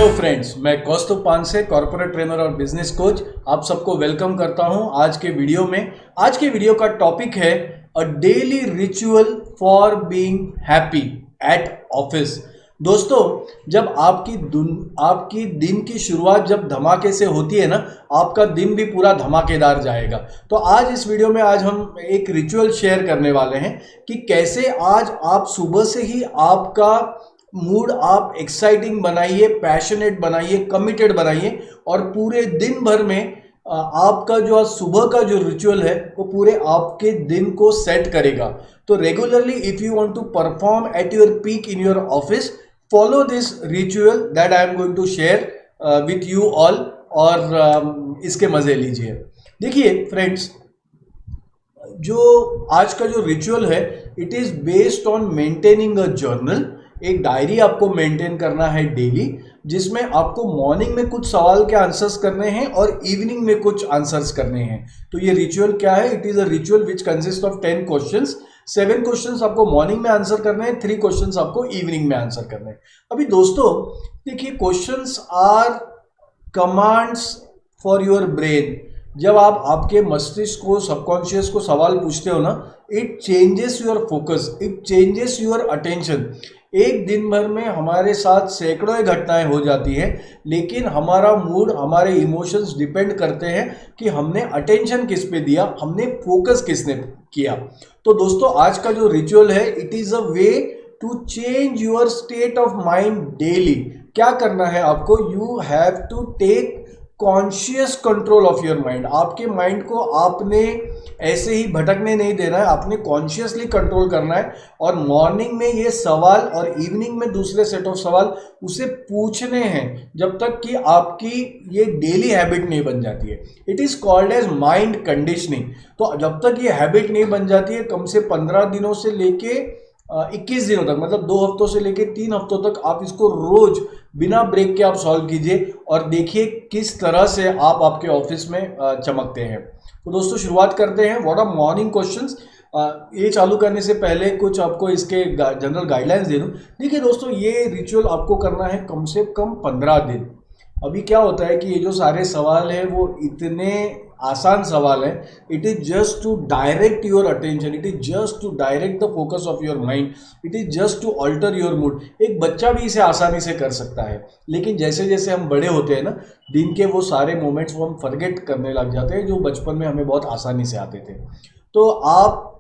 Hello friends, मैं कौस्तुभ Panse, corporate trainer और business coach, आप सबको वेलकम करता हूं आज के वीडियो में। आज के वीडियो का टॉपिक है अ daily ritual for being happy at office. दोस्तों, जब आपकी दिन की शुरुआत जब धमाके से होती है ना, आपका दिन भी पूरा धमाकेदार जाएगा। तो आज इस वीडियो में आज हम एक रिचुअल शेयर करने वाले हैं कि कैसे आज आप सुबह से ही आपका मूड आप एक्साइटिंग बनाइए, पैशनेट बनाइए, कमिटेड बनाइए और पूरे दिन भर में आपका जो आज सुबह का जो रिचुअल है वो पूरे आपके दिन को सेट करेगा। तो regularly if you want to perform at your peak in your office, follow this ritual that I am going to share with you all और इसके मजे लीजिए। देखिए फ्रेंड्स, जो आज का जो रिचुअल है it is based on maintaining a journal. एक डायरी आपको मेंटेन करना है डेली, जिसमें आपको मॉर्निंग में कुछ सवाल के आंसर्स करने हैं और इवनिंग में कुछ आंसर्स करने हैं। तो ये रिचुअल क्या है? It is a ritual which consist of 10 questions. 7 questions आपको मॉर्निंग में आंसर करने हैं, 3 क्वेश्चंस आपको इवनिंग में आंसर करने हैं। अभी दोस्तों देखिए, questions are commands for your brain. जब आप आपके मस्तिष्क को, सबकॉन्शियस को सवाल पूछते हो ना, it changes your focus, it changes your attention. एक दिन भर में हमारे साथ सैकड़ों घटनाएं हो जाती हैं, लेकिन हमारा मूड, हमारे इमोशंस डिपेंड करते हैं कि हमने अटेंशन किस पे दिया, हमने फोकस किसने किया। तो दोस्तों, आज का जो रिचुअल है it is a way to change your state of mind daily. क्या करना है आपको? You have to take conscious control of your mind. आपके माइंड को आपने ऐसे ही भटकने नहीं देना है, आपने कॉन्शियसली कंट्रोल करना है। और मॉर्निंग में ये सवाल और इवनिंग में दूसरे सेट ऑफ सवाल उसे पूछने हैं जब तक कि आपकी ये डेली हैबिट नहीं बन जाती है। It is called as mind conditioning. तो जब तक ये हैबिट नहीं बन जाती है, कम से 15 दिनों से लेके 21 दिनों तक, मतलब 2 हफ्तों से लेके 3 हफ्तों तक आप इसको रोज बिना ब्रेक के आप सॉल्व कीजिए और देखिए किस तरह से आप आपके ऑफिस में चमकते हैं। तो दोस्तों, शुरुआत करते हैं। What are morning questions. ये चालू करने से पहले कुछ आपको इसके जनरल गाइडलाइंस दे दूं। देखिए दोस्तों, ये रिचुअल आपको करना है कम से कम 15 दिन। अभी क्या होता है कि ये जो सारे सवाल हैं वो इतने आसान सवाल है। It is just to direct your attention, it is just to direct the focus of your mind, it is just to alter your mood. एक बच्चा भी इसे आसानी से कर सकता है, लेकिन जैसे जैसे हम बड़े होते हैं ना, दिन के वो सारे मोमेंट्स वो हम फॉरगेट करने लग जाते हैं जो बचपन में हमें बहुत आसानी से आते थे। तो आप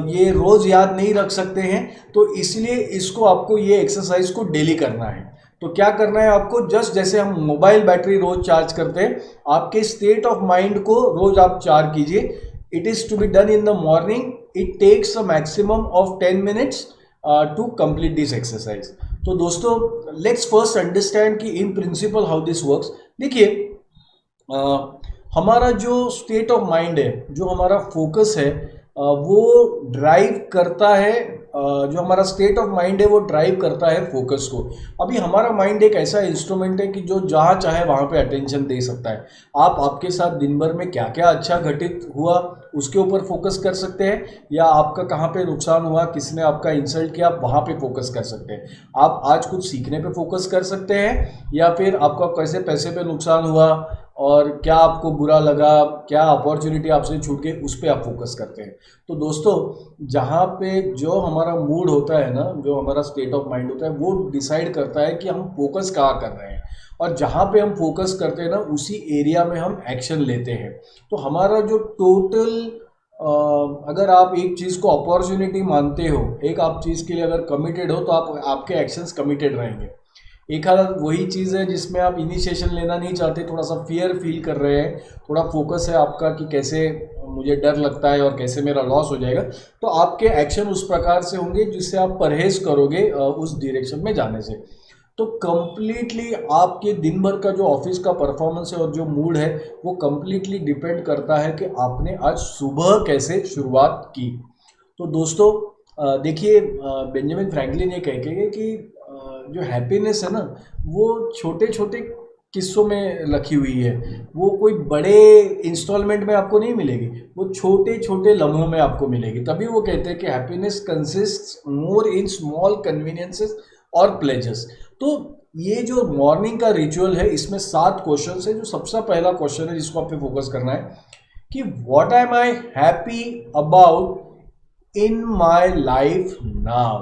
ये रोज याद नहीं रख सकते हैं, तो इसलिए इसको आपको ये एक्सरसाइज को डेली करना है। तो क्या करना है आपको? जस्ट जैसे हम मोबाइल बैटरी रोज चार्ज करते हैं, आपके स्टेट ऑफ माइंड को रोज आप चार्ज कीजिए। It is to be done in the morning. It takes a maximum of 10 minutes to complete this exercise. तो दोस्तों, लेट्स फर्स्ट अंडरस्टैंड कि in principle how this works. देखिए, हमारा जो स्टेट ऑफ माइंड है, जो हमारा फोकस है, वो ड्राइव करता है, जो हमारा स्टेट ऑफ माइंड है वो ड्राइव करता है फोकस को। अभी हमारा माइंड एक ऐसा इंस्ट्रूमेंट है कि जो जहाँ चाहे वहाँ पे अटेंशन दे सकता है। आप आपके साथ दिन भर में क्या क्या अच्छा घटित हुआ उसके ऊपर फोकस कर सकते हैं, या आपका कहाँ पे नुकसान हुआ, किसने आपका इंसल्ट किया, आप वहाँ पे फोकस कर सकते हैं। आप आज कुछ सीखने पे फोकस कर सकते हैं, या फिर आपका कैसे पैसे पे नुकसान हुआ और क्या आपको बुरा लगा, क्या अपॉर्चुनिटी आपसे छूट गई, उस पर आप फोकस करते हैं। तो दोस्तों, जहाँ पे जो हमारा मूड होता है ना, जो हमारा स्टेट ऑफ माइंड होता है, वो डिसाइड करता है कि हम फोकस कहाँ कर रहे हैं। और जहाँ पे हम फोकस करते हैं ना, उसी एरिया में हम एक्शन लेते हैं। तो हमारा जो टोटल, अगर आप एक चीज़ को अपॉर्चुनिटी मानते हो, एक आप चीज़ के लिए अगर कमिटेड हो, तो आपके एक्शंस कमिटेड रहेंगे। एक हालत वही चीज़ है जिसमें आप इनिशिएशन लेना नहीं चाहते, थोड़ा सा फियर फील कर रहे हैं, थोड़ा फोकस है आपका कि कैसे मुझे डर लगता है और कैसे मेरा लॉस हो जाएगा, तो आपके एक्शन उस प्रकार से होंगे जिससे आप परहेज करोगे उस डायरेक्शन में जाने से। तो कंप्लीटली आपके दिन भर का जो ऑफिस का परफॉर्मेंस है और जो मूड है वो कंप्लीटली डिपेंड करता है कि आपने आज सुबह कैसे शुरुआत की। तो दोस्तों, देखिए, बेंजामिन फ्रैंकलिन ये कहते हैं कि जो हैप्पीनेस है ना, वो छोटे छोटे किस्सों में रखी हुई है। वो कोई बड़े इंस्टॉलमेंट में आपको नहीं मिलेगी, वो छोटे छोटे लम्हों में आपको मिलेगी। तभी वो कहते हैं कि happiness consist more in small conveniences और प्लेजर्स। तो ये जो मॉर्निंग का रिचुअल है इसमें 7 क्वेश्चन है। जो सबसे पहला क्वेश्चन है जिसको आपको फोकस करना है कि what am I happy about in my life now.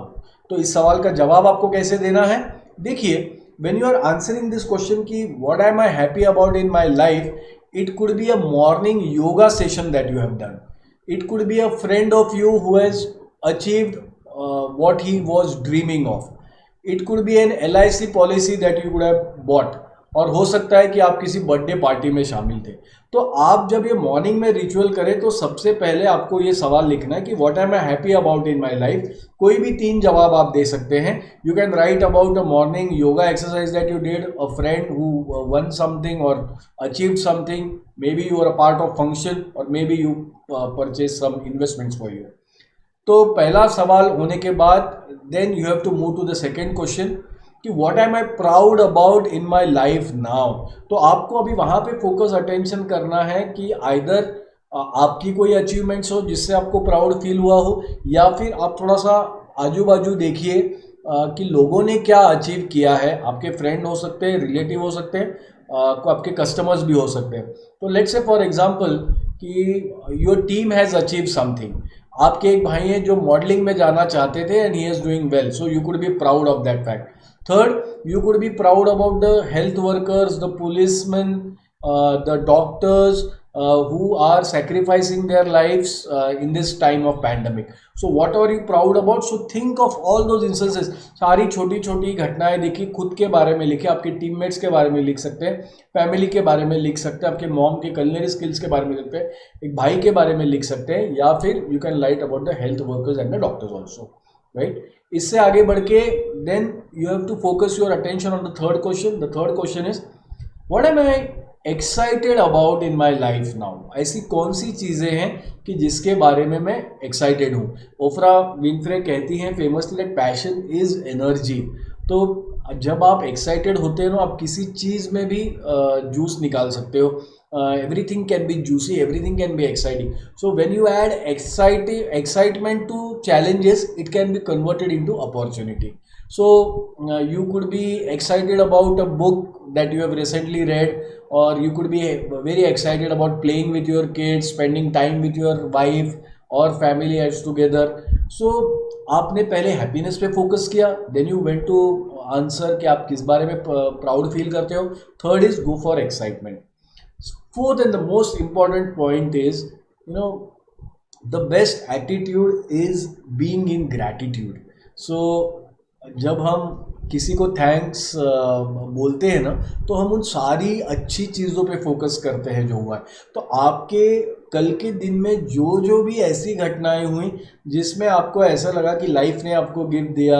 तो इस सवाल का जवाब आपको कैसे देना है, देखिए when you are answering this question कि what am I happy about in my life, it could be a morning yoga session that you have done. It could be a friend of you who has achieved what he was dreaming of. It could be an LIC policy that you could have bought. और हो सकता है कि आप किसी birthday party में शामिल थे। तो आप जब ये मॉर्निंग में रिचुअल करें तो सबसे पहले आपको ये सवाल लिखना है कि what am I happy about in my life. कोई भी 3 जवाब आप दे सकते हैं। You can write about a morning yoga exercise that you did, a friend who won something or achieved something, maybe you are a part of function or maybe you purchase some investments for you. तो पहला सवाल होने के बाद then you have to move to the second question कि what am I proud about in my life now. तो आपको अभी वहाँ पे फोकस अटेंशन करना है कि आइदर आपकी कोई अचीवमेंट्स हो जिससे आपको प्राउड फील हुआ हो, या फिर आप थोड़ा सा आजू बाजू देखिए कि लोगों ने क्या अचीव किया है। आपके फ्रेंड हो सकते हैं, रिलेटिव हो सकते हैं, आपके कस्टमर्स भी हो सकते हैं। तो लेट्स से फॉर एग्जांपल कि your team has achieve something. आपके एक भाई हैं जो मॉडलिंग में जाना चाहते थे and he is doing well, so you could be proud of that fact. Third, you could be proud about the health workers, the policemen, the doctors who are sacrificing their lives in this time of pandemic. So what are you proud about? So think of all those instances. सारी छोटी छोटी घटनाएं देखिए, खुद के बारे में लिखिए, आपके टीममेट्स के बारे में लिख सकते हैं, फैमिली के बारे में लिख सकते हैं, आपके मॉम के कलिनरी स्किल्स के बारे में लिख सकते हैं, एक भाई के बारे में लिख सकते हैं, या फिर you can write about the health workers and the doctors also, right. इससे आगे बढ़ के then you have to focus your attention on the third question. The third question is what am I excited about in my life now. ऐसी कौन सी चीज़ें हैं कि जिसके बारे में मैं एक्साइटेड हूँ। ओफ्रा विनफ्रे कहती हैं famously that passion is energy. तो जब आप एक्साइटेड होते हो आप किसी चीज़ में भी जूस निकाल सकते हो। Everything can be juicy, everything can be exciting. So when you add excitement to challenges, it can be converted into opportunity. So you could be excited about a book that you have recently read, or you could be very excited about playing with your kids, spending time with your wife or family as together. So आपने पहले happiness पे focus किया, then you went to answer कि आप किस बारे में proud feel करते हो। Third is go for excitement. Fourth and the most important point is, the best attitude is being in gratitude. So जब हम किसी को थैंक्स बोलते हैं ना, तो हम उन सारी अच्छी चीज़ों पे फोकस करते हैं जो हुआ है। तो आपके कल के दिन में जो जो भी ऐसी घटनाएं हुई जिसमें आपको ऐसा लगा कि लाइफ ने आपको गिफ्ट दिया,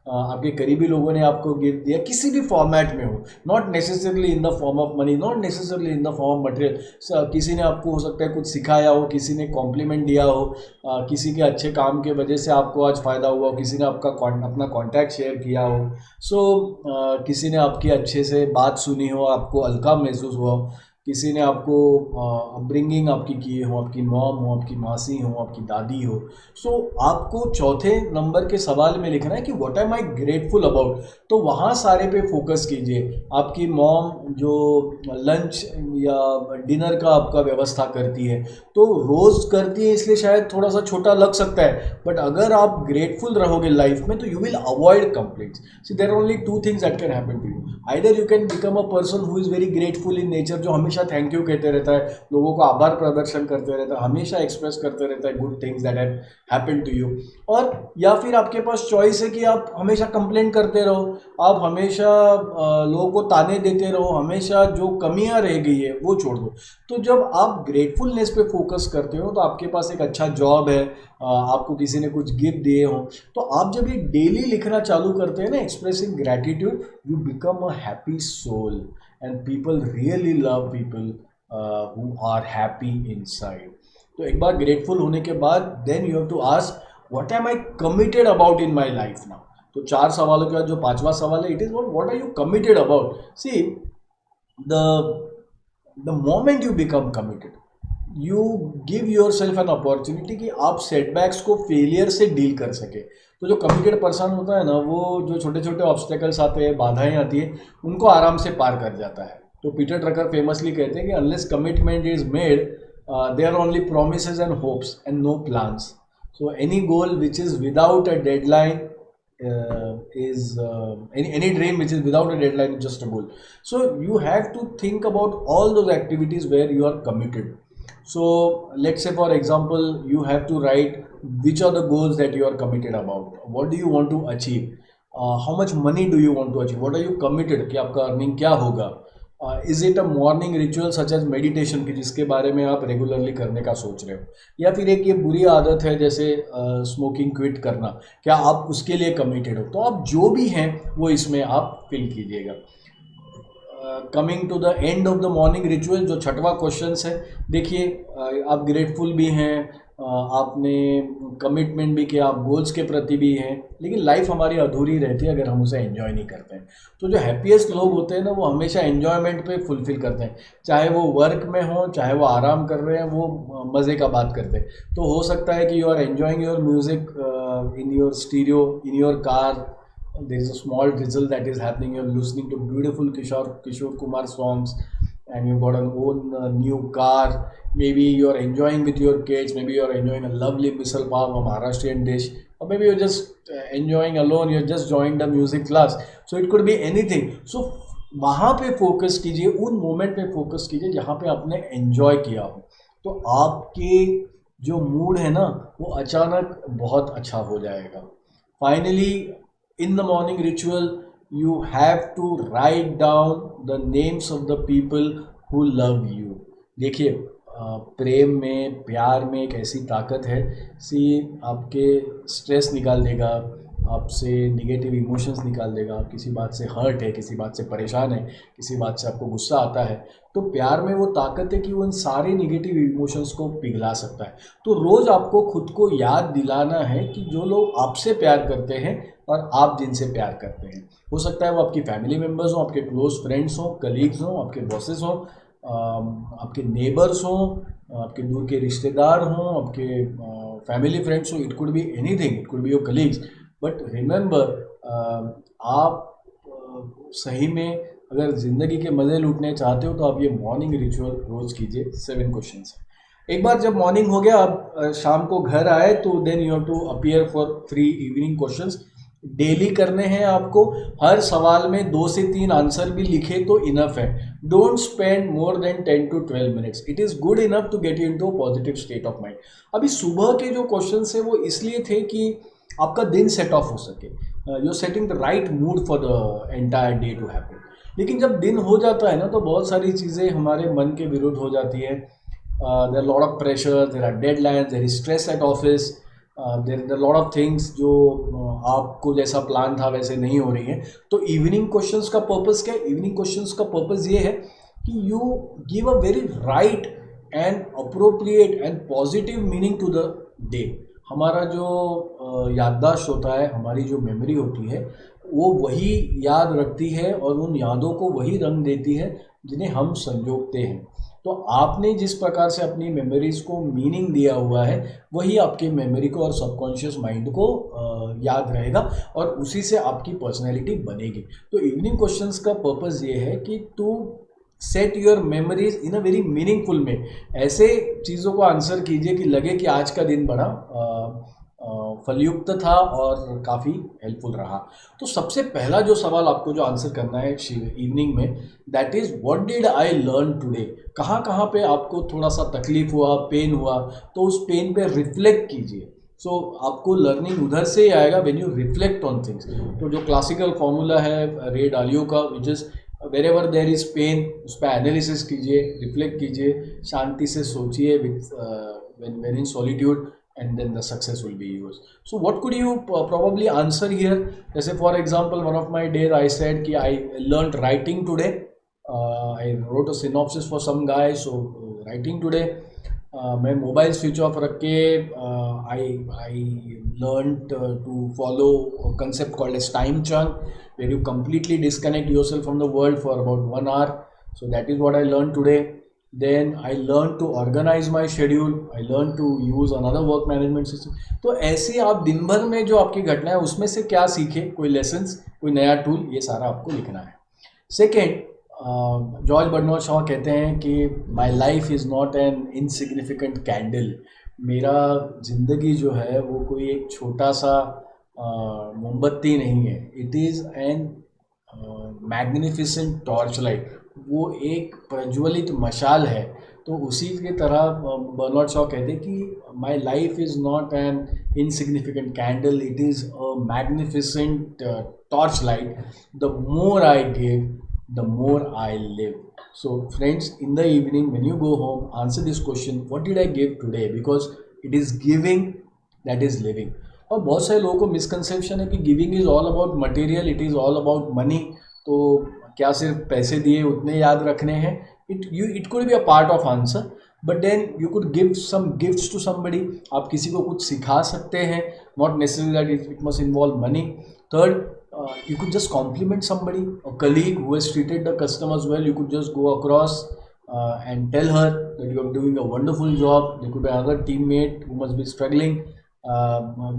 आपके करीबी लोगों ने आपको गिफ्ट दिया, किसी भी फॉर्मेट में हो, not necessarily in the form of money, not necessarily in the form of material. किसी ने आपको हो सकता है कुछ सिखाया हो, किसी ने कॉम्प्लीमेंट दिया हो, किसी के अच्छे काम के वजह से आपको आज फ़ायदा हुआ हो, किसी ने आपका अपना कॉन्टैक्ट शेयर किया हो, सो किसी ने आपकी अच्छे से बात सुनी हो, आपको हल्का महसूस हुआ हो, किसी ने आपको अपब्रिंगिंग आपकी की हो, आपकी मॉम हो, आपकी मासी हो, आपकी दादी हो। सो आपको चौथे नंबर के सवाल में लिखना है कि what am I grateful about. तो वहाँ सारे पे फोकस कीजिए। आपकी मॉम जो लंच या डिनर का आपका व्यवस्था करती है, तो रोज़ करती है इसलिए शायद थोड़ा सा छोटा लग सकता है, बट अगर आप ग्रेटफुल रहोगे लाइफ में तो you will avoid complaints. See there are only 2 things that can happen to you. Either you can become a person who is very grateful in nature, जो हमेशा थैंक यू कहते रहता है, लोगों को आभार प्रदर्शन करते रहता है, हमेशा एक्सप्रेस करते रहता है good things that have happen to you. और या फिर आपके पास चॉइस है कि आप हमेशा कंप्लेंट करते रहो, आप हमेशा लोगों को ताने देते रहो, हमेशा जो कमियां रह गई है वो छोड़ दो। तो जब आप ग्रेटफुलनेस पे फोकस करते हो तो आपके पास एक अच्छा जॉब है, आपको किसी ने कुछ गिफ्ट दिए हो, तो आप जब ये डेली लिखना चालू करते हैं ना, expressing gratitude, you become a happy soul and people really love people who are happy inside. तो एक बार ग्रेटफुल होने के बाद then you have to ask what am I committed about in my life now. तो 4 सवालों के बाद जो 5वां सवाल है, it is what are you committed about. See the moment you become committed, you give yourself an opportunity कि आप सेटबैक्स को फेलियर से डील कर सके। तो जो कमिटेड पर्सन होता है ना, वो जो छोटे छोटे ऑब्स्टेकल्स आते हैं, बाधाएं आती है, उनको आराम से पार कर जाता है। तो पीटर ड्रकर फेमसली कहते हैं कि unless commitment is made there only promises and hopes and no plans. So any goal which is without a deadline any dream which is without a deadline is just a goal. So you have to think about all those activities where you are committed. So let's say for example you have to write which are the goals that you are committed about, what do you want to achieve, how much money do you want to achieve, what are you committed कि आपका earning क्या होगा, is it a morning ritual such as meditation की जिसके बारे में आप regularly करने का सोच रहे हो, या फिर एक ये बुरी आदत है जैसे स्मोकिंग क्विट करना, क्या आप उसके लिए कमिटेड हो। तो आप जो भी हैं वो इसमें आप फिल कीजिएगा। Coming to the end of the morning ritual, जो छठवां क्वेश्चन है, देखिए आप ग्रेटफुल भी हैं, आपने कमिटमेंट भी किया, आप गोल्स के प्रति भी हैं, लेकिन लाइफ हमारी अधूरी रहती है अगर हम उसे एंजॉय नहीं करते हैं। तो जो हैप्पीएस्ट लोग होते हैं ना, वो हमेशा एंजॉयमेंट पे फुलफिल करते हैं, चाहे वो वर्क में हो चाहे वो आराम कर रहे हैं, वो मज़े का बात करते हैं। तो हो सकता है कि you are enjoying your music in your stereo, in your car, there is a small drizzle that is happening, you're listening to beautiful Kishore Kumar songs, and you've got an own new car, maybe you're enjoying with your kids, maybe you're enjoying a lovely misal pav, a Maharashtrian dish, or maybe you're just enjoying alone, you're just joined a music class, so it could be anything. So वहाँ पे focus कीजिए, उन moment पे focus कीजिए जहाँ पे आपने enjoy किया हो, तो आपके जो मूड है ना वो अचानक बहुत अच्छा हो जाएगा। Finally in the morning ritual you have to write down the names of the people who love you। देखिए प्रेम में, प्यार में एक ऐसी ताकत है सी आपके स्ट्रेस निकाल देगा, आपसे निगेटिव इमोशंस निकाल देगा। आप किसी बात से हर्ट है, किसी बात से परेशान है, किसी बात से आपको गुस्सा आता है, तो प्यार में वो ताकत है कि वो इन सारे निगेटिव इमोशंस को पिघला सकता है। तो रोज़ आपको खुद को याद दिलाना है कि जो लोग आपसे प्यार करते हैं और आप जिनसे प्यार करते हैं, हो सकता है वो आपकी फैमिली मेम्बर्स हों, आपके क्लोज फ्रेंड्स हों, कलीग्स हों, आपके बॉसेस हों, आपके नेबर्स हों, आपके दूर के रिश्तेदार हों, आपके फैमिली फ्रेंड्स हों, it could be anything, it could be your colleagues. But remember, आप सही में अगर ज़िंदगी के मज़े लूटने चाहते हो तो आप ये मॉर्निंग रिचुअल रोज़ कीजिए। 7 क्वेश्चन है। एक बार जब मॉर्निंग हो गया, आप शाम को घर आए, तो then you have to appear for 3 evening questions. Daily करने हैं आपको, हर सवाल में 2 से 3 आंसर भी लिखे तो इनफ है। Don't spend more than 10 to 12 minutes, it is good enough to get you into a positive state of mind. अभी सुबह के जो क्वेश्चंस है वो इसलिए थे कि आपका दिन सेट ऑफ हो सके, you are setting the right mood for the entire day to happen. लेकिन जब दिन हो जाता है ना, तो बहुत सारी चीज़ें हमारे मन के विरुद्ध हो जाती है। There are lot of pressure, there are deadlines, there is stress at office, there lot of things जो आपको जैसा प्लान था वैसे नहीं हो रही है। तो इवनिंग क्वेश्चंस का पर्पस क्या है? इवनिंग क्वेश्चंस का पर्पस ये है कि you give a very right and appropriate and positive meaning to the day. हमारा जो याददाश्त होता है, हमारी जो मेमोरी होती है, वो वही याद रखती है और उन यादों को वही रंग देती है जिन्हें हम संजोगते हैं। तो आपने जिस प्रकार से अपनी मेमोरीज को मीनिंग दिया हुआ है, वही आपके मेमोरी को और सबकॉन्शियस माइंड को याद रहेगा और उसी से आपकी पर्सनैलिटी बनेगी। तो इवनिंग क्वेश्चंस का पर्पस ये है कि to set your memories in a very meaningful में। ऐसे चीज़ों को आंसर कीजिए कि लगे कि आज का दिन बड़ा फलयुक्त था और काफ़ी हेल्पफुल रहा। तो सबसे पहला जो सवाल आपको जो आंसर करना है इवनिंग में, that is what did I learn today. कहाँ कहाँ पे आपको थोड़ा सा तकलीफ हुआ, पेन हुआ, तो उस पेन पे रिफ्लेक्ट कीजिए। सो आपको लर्निंग उधर से ही आएगा when you reflect on things. तो जो क्लासिकल फॉर्मूला है रे डालियो का, which is wherever there is pain, उस पर एनालिसिस कीजिए, रिफ्लेक्ट कीजिए, शांति से सोचिए with when in solitude, and then the success will be yours. So what could you probably answer here? जैसे for example, one of my days I said कि I learned writing today. I wrote a synopsis for some guy, so writing today. मैं mobile switch off रख के I learned to follow a concept called as time chunk, where you completely disconnect yourself from the world for about 1 hour. So that is what I learned today. then I learned to organize my schedule, I learned to use another work management system. तो ऐसे आप दिन भर में जो आपकी घटना है उसमें से क्या सीखे, कोई लेसन्स, कोई नया टूल, ये सारा आपको लिखना है. सेकेंड, जॉर्ज बर्नार्ड शॉ कहते हैं कि my life is not an insignificant candle. मेरा ज़िंदगी जो है वो कोई एक छोटा सा मोमबत्ती नहीं है. It is an magnificent torch light. वो एक प्रज्वलित मशाल है. तो उसी की तरह बर्नार्ड शॉ कहते हैं कि my life is not an insignificant candle, it is a magnificent torch light. The more I give, the more I live. So friends, in the evening when you go home, answer this question, what did I give today? Because it is giving that is living. और बहुत सारे लोगों को misconception है कि giving is all about material, it is all about money. तो क्या सिर्फ पैसे दिए उतने याद रखने हैं? It could be a part of answer, but then you could give some gifts to somebody. आप किसी को कुछ सिखा सकते हैं, not necessary that it must involve money. Third, you could just compliment somebody, a colleague who has treated the customers well. You could just go across and tell her that you are doing a wonderful job. There could be another teammate who must be struggling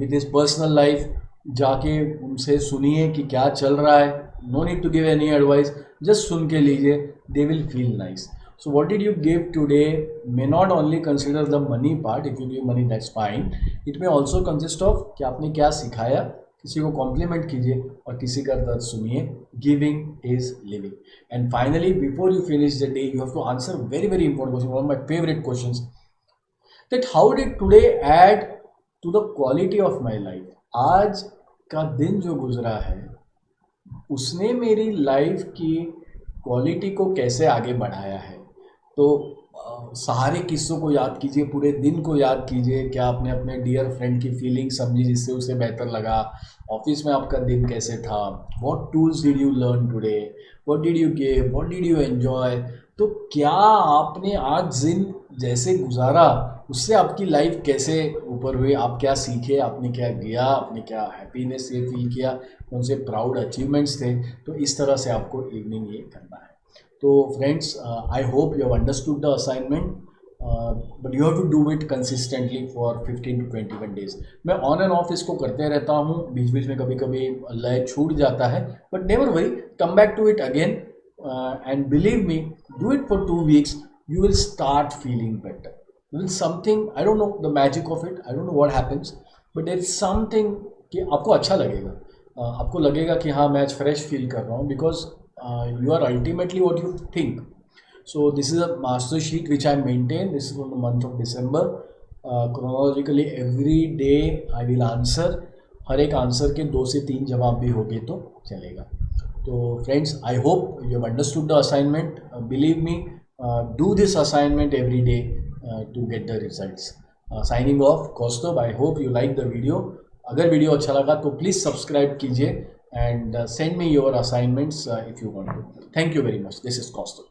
with his personal life. जाके उनसे सुनिए कि क्या चल रहा है. No need to give any advice, just सुन के लीजिए. They will feel nice. So what did you give today may not only consider the money part. If you give money, that's fine. It may also consist of कि आपने क्या सिखाया. किसी को complement कीजिए और किसी का दर्द सुनिए. Giving is living. And finally, before you finish the day, you have to answer very very important question, one of my favourite questions, that how did today add to the quality of my life. आज का दिन जो गुजरा है उसने मेरी life की quality को कैसे आगे बढ़ाया है. तो सारे किस्सों को याद कीजिए, पूरे दिन को याद कीजिए. क्या आपने अपने डियर फ्रेंड की फीलिंग समझी जिससे उसे बेहतर लगा? ऑफिस में आपका दिन कैसे था? What tools did you learn today? What did you give? What did you enjoy? तो क्या आपने आज दिन जैसे गुजारा उससे आपकी लाइफ कैसे ऊपर हुई? आप क्या सीखे? आपने क्या किया? आपने क्या हैप्पीनेस ये फील किया? कौन से प्राउड अचीवमेंट्स थे? तो इस तरह से आपको इवनिंग ये करना है. तो friends, I hope you have understood the assignment, but you have to do it consistently for 15 to 21 days. मैं ऑन एंड ऑफ इसको करते रहता हूँ, बीच बीच में कभी कभी लय छूट जाता है, but never worry, come back to it again and believe me, do it for 2 weeks. You will start feeling better. There is something, I don't know the magic of it, I don't know what happens, but there is something कि आपको अच्छा लगेगा. आपको लगेगा कि हाँ मैं आज फ्रेश फील कर रहा हूँ, because you are ultimately what you think. So this is a master sheet which I maintain. This is from the month of December. Chronologically every day I will answer. हर एक answer के 2 से 3 जवाब भी होंगे तो चलेगा. तो friends, I hope you have understood the assignment. Believe me, do this assignment every day to get the results. Signing off, Kaustubh. I hope you like the video. अगर वीडियो अच्छा लगा तो प्लीज़ सब्सक्राइब कीजिए and send me your assignments if you want to. Thank you very much. This is Kaustubh.